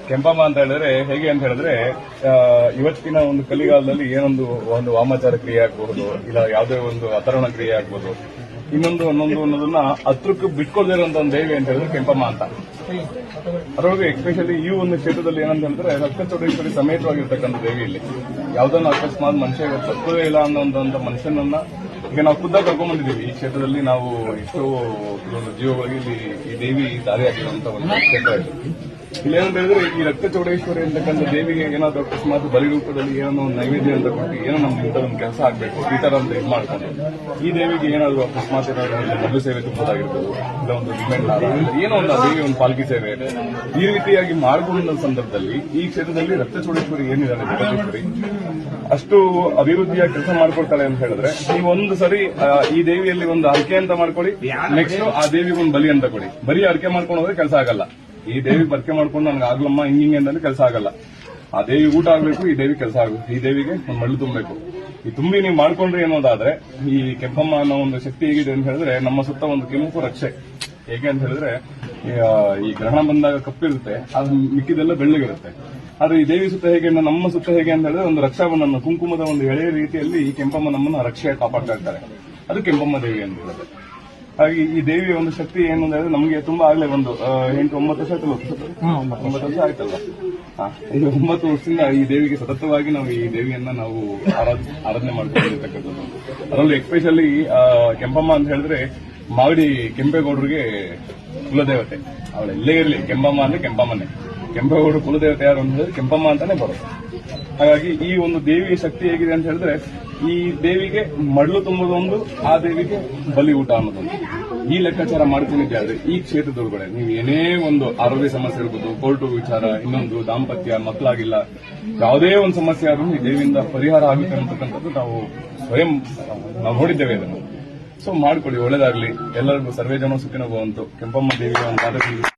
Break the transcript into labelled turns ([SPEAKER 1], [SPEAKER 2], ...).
[SPEAKER 1] ಕೆಂಪಮ್ಮ ಅಂತ ಹೇಳಿದ್ರೆ ಹೇಗೆ ಅಂತ ಹೇಳಿದ್ರೆ ಇವತ್ತಿನ ಒಂದು ಕಲಿಗಾಲದಲ್ಲಿ ಒಂದು ವಾಮಾಚಾರ ಕ್ರಿಯೆ ಆಗಬಹುದು, ಇಲ್ಲ ಯಾವುದೇ ಒಂದು ಅತರಣ ಕ್ರಿಯೆ ಆಗಬಹುದು, ಇನ್ನೊಂದು ಅನ್ನೋದನ್ನ ಹತ್ರಕ್ಕೆ ಬಿಟ್ಕೊಳ್ದಿರೋಂತ ಒಂದು ದೇವಿ ಅಂತ ಹೇಳಿದ್ರೆ ಕೆಂಪಮ್ಮ ಅಂತ. ಅದರೊಳಗೆ ಎಸ್ಪೆಷಲಿ ಈ ಒಂದು ಕ್ಷೇತ್ರದಲ್ಲಿ ಏನಂತ ಹೇಳಿದ್ರೆ ರಕ್ತಚೌಡೇಶ್ವರಿ ಸಮೇತವಾಗಿರ್ತಕ್ಕಂಥ ದೇವಿ ಇಲ್ಲಿ. ಯಾವ್ದನ್ನ ಅಕಸ್ಮಾತ್ ಮನುಷ್ಯ ಸತ್ವವೇ ಇಲ್ಲ ಅನ್ನೋಂತ ಮನುಷ್ಯನನ್ನ ಈಗ ನಾವು ಖುದ್ದಾಗಿ ಕರ್ಕೊಂಡ್ಬಂದಿದ್ದೀವಿ. ಈ ಕ್ಷೇತ್ರದಲ್ಲಿ ನಾವು ಎಷ್ಟೋ ಕೆಲವೊಂದು ಜೀವಗಳಿಗೆ ಈ ದೇವಿ ದಾರಿಯಾಗಿರುವಂತ ಒಂದು ಕ್ಷೇತ್ರ ಇದೆ. ಇಲ್ಲೇನಂತ ಹೇಳಿದ್ರೆ ಈ ರಕ್ತಚೌಡೇಶ್ವರಿ ಅಂತಕ್ಕಂಥ ದೇವಿಗೆ ಏನಾದ್ರು ಅಕಸ್ಮಾತ್ ಬಲಿ ರೂಪದಲ್ಲಿ ಏನೋ ನೈವೇದ್ಯ ಅಂತ ಕೊಟ್ಟು ಏನೋ ನಮ್ಗೆ ಇಂಥ ಒಂದು ಕೆಲಸ ಆಗ್ಬೇಕು ಈ ತರ ಅಂತ ಇದು ಮಾಡ್ಕೊಂಡು ಈ ದೇವಿಗೆ ಏನಾದ್ರು ಅಕಸ್ಮಾತ್ ಮದುವೆ ಸೇವೆ ತುಂಬುದಾಗಿರ್ಬೋದು, ಇಲ್ಲ ಒಂದು ಡಿಮ್ಯಾಂಡ್ ಏನೋ ಒಂದು ದೇವಿ ಒಂದು ಪಾಲ್ಕಿ ಸೇವೆ ಈ ರೀತಿಯಾಗಿ ಮಾಡಿಕೊಂಡ ಸಂದರ್ಭದಲ್ಲಿ ಈ ಕ್ಷೇತ್ರದಲ್ಲಿ ರಕ್ತಚೌಡೇಶ್ವರಿ ಏನಿದ್ದಾರೆ ರಕ್ತಚೌಡೇಶ್ವರಿ ಅಷ್ಟು ಅಭಿವೃದ್ಧಿಯಾಗಿ ಕೆಲಸ ಮಾಡ್ಕೊಡ್ತಾಳೆ ಅಂತ ಹೇಳಿದ್ರೆ ನೀವು ಒಂದು ಸರಿ ಈ ದೇವಿಯಲ್ಲಿ ಒಂದು ಅರ್ಕೆ ಅಂತ ಮಾಡ್ಕೊಳ್ಳಿ, ನೆಕ್ಸ್ಟ್ ಆ ದೇವಿಗೆ ಒಂದು ಬಲಿ ಅಂತ ಕೊಡಿ. ಬರೀ ಅರ್ಕೆ ಮಾಡ್ಕೊಂಡು ಹೋದ್ರೆ ಕೆಲಸ ಆಗಲ್ಲ. ಈ ದೇವಿ ಬರ್ಕೆ ಮಾಡ್ಕೊಂಡು ನನಗೆ ಆಗ್ಲಮ್ಮ ಹಿಂಗೆ ಅಂದ್ರೆ ಕೆಲಸ ಆಗಲ್ಲ. ಆ ದೇವಿ ಊಟ ಆಗ್ಬೇಕು, ಈ ದೇವಿ ಕೆಲಸ ಆಗ್ಬೇಕು, ಈ ದೇವಿಗೆ ಒಂದು ಮಳ್ಳು ತುಂಬಬೇಕು. ಈ ತುಂಬಿ ನೀವು ಮಾಡ್ಕೊಂಡ್ರಿ ಅನ್ನೋದಾದ್ರೆ ಈ ಕೆಂಪಮ್ಮ ಅನ್ನೋ ಒಂದು ಶಕ್ತಿ ಹೇಗಿದೆ ಅಂತ ಹೇಳಿದ್ರೆ ನಮ್ಮ ಸುತ್ತ ಒಂದು ಕೆಂಪು ರಕ್ಷೆ. ಹೇಗೆ ಅಂತ ಹೇಳಿದ್ರೆ ಈ ಗ್ರಹಣ ಬಂದಾಗ ಕಪ್ಪಿರುತ್ತೆ, ಅದು ಮಿಕ್ಕಿದೆಲ್ಲ ಬೆಳ್ಳಗಿರುತ್ತೆ. ಆದ್ರೆ ಈ ದೇವಿ ಸುತ್ತ ಹೇಗೆ ನಮ್ಮ ಸುತ್ತ ಹೇಗೆ ಅಂತ ಹೇಳಿದ್ರೆ ಒಂದು ರಕ್ಷಾಬಂಧನ ಕುಂಕುಮದ ಒಂದು ಎಳೆಯ ರೀತಿಯಲ್ಲಿ ಈ ಕೆಂಪಮ್ಮ ನಮ್ಮನ್ನ ರಕ್ಷೆ ಕಾಪಾಡ್ತಾ ಇರ್ತಾರೆ. ಅದು ಕೆಂಪಮ್ಮ ದೇವಿ ಅಂತ ಹೇಳಿದ್ರೆ. ಹಾಗೆ ಈ ದೇವಿಯ ಒಂದು ಶಕ್ತಿ ಏನು ಅಂತ ಹೇಳಿದ್ರೆ ನಮಗೆ ತುಂಬಾ ಆಗ್ಲೇ ಒಂದು 8-9 ವರ್ಷ ಆಯ್ತಲ್ಲ, 9 ವರ್ಷ ಆಯ್ತಲ್ಲ. ಈ 9 ವರ್ಷದಿಂದ ಈ ದೇವಿಗೆ ಸತತವಾಗಿ ನಾವು ಈ ದೇವಿಯನ್ನ ನಾವು ಆರಾಧನೆ ಮಾಡ್ಕೊಂಡಿರ್ತಕ್ಕಂಥದ್ದು. ಅದರಲ್ಲೂ ಎಸ್ಪೆಷಲಿ ಕೆಂಪಮ್ಮ ಅಂತ ಹೇಳಿದ್ರೆ ಮಾಗಡಿ ಕೆಂಪೇಗೌಡರಿಗೆ ಕುಲದೇವತೆ. ಅವಳು ಎಲ್ಲೇ ಇರಲಿ ಕೆಂಪಮ್ಮ ಅಂದ್ರೆ ಕೆಂಪಮ್ಮನೆ. ಕೆಂಪೇಗೌಡರು ಕುಲದೇವತೆ ಯಾರು ಅಂತ ಹೇಳಿದ್ರೆ ಕೆಂಪಮ್ಮ ಅಂತಾನೆ ಬರೋದು. ಹಾಗಾಗಿ ಈ ಒಂದು ದೇವಿಯ ಶಕ್ತಿ ಹೇಗಿದೆ ಅಂತ ಹೇಳಿದ್ರೆ ಈ ದೇವಿಗೆ ಮಡ್ಲು ತುಂಬೋದೊಂದು, ಆ ದೇವಿಗೆ ಬಲಿ ಊಟ ಅನ್ನೋದೊಂದು. ಈ ಲೆಕ್ಕಾಚಾರ ಮಾಡ್ಕೊಂಡಿದ್ದಾದ್ರೆ ಈ ಕ್ಷೇತ್ರದೊಳಗಡೆ ನೀವು ಏನೇ ಒಂದು ಆರೋಗ್ಯ ಸಮಸ್ಯೆ ಇರ್ಬೋದು, ಕೋರ್ಟು ವಿಚಾರ, ಇನ್ನೊಂದು ದಾಂಪತ್ಯ, ಮಕ್ಕಳಾಗಿಲ್ಲ, ಯಾವುದೇ ಒಂದು ಸಮಸ್ಯೆ ಆದ್ರೂ ಈ ದೇವಿಯಿಂದ ಪರಿಹಾರ ಆಗುತ್ತೆ ಅಂತಕ್ಕಂಥದ್ದು ನಾವು ಸ್ವಯಂ ನಾವು ನೋಡಿದ್ದೇವೆ ಇದನ್ನು. ಸೊ ಮಾಡ್ಕೊಳ್ಳಿ, ಒಳ್ಳೇದಾಗ್ಲಿ ಎಲ್ಲರಿಗೂ. ಸರ್ವೇ ಜನ ಸುಖಿನೋ ಭವಂತು. ಕೆಂಪಮ್ಮ ದೇವಿಯ ಒಂದು